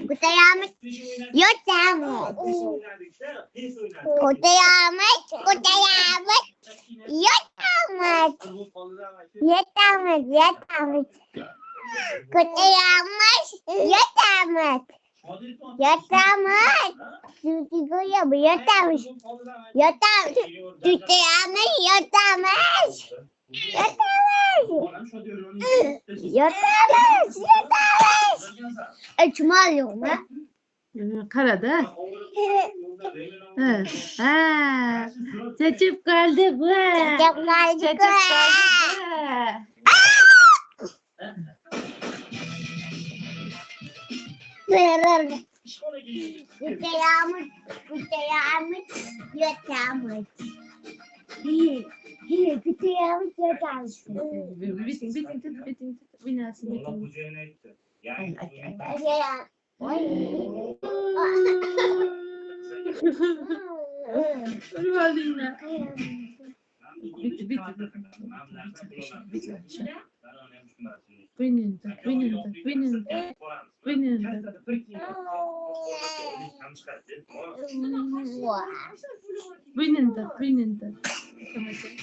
Kutayamız yatağımız. Kutayamız yatağımız. Yatağımız yatağımız. Kutayamız yatağımız. Yatağımız. Sütükoya bu yatağımız. Yatağımız. Kutayamız yatağımız. Yatağımız. Yatağımız. Yatağımız. Açma yok mu? Karada. Ha. Çocuk geldi bu. Çok geldi. Çocuk geldi Kutayamız yatağımız. Kutayamız yatağımız.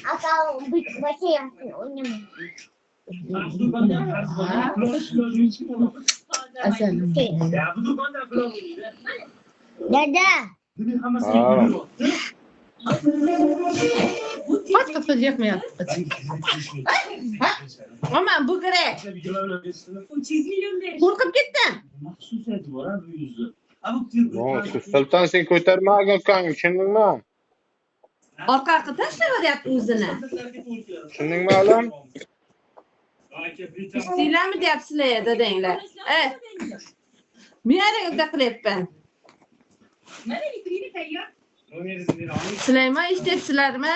Atau baca yang punya. Dada. Kaç kapatacak mı ya? Aman bu gerek. Korkup gittim. Sultan sen ko'tarmagan kan, tushundingmi? Orqa tashlab o'zini. Tushundingmi oğlum? Sizlar mi deyapsizlar dadanglar? Men yerga qilyapman. Sizlarmi ishlayapsizlarmi?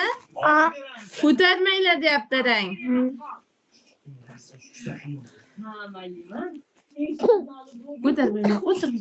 Ko'tarmanglar deyapti dadang. Ko'tarmanglar, o'tirib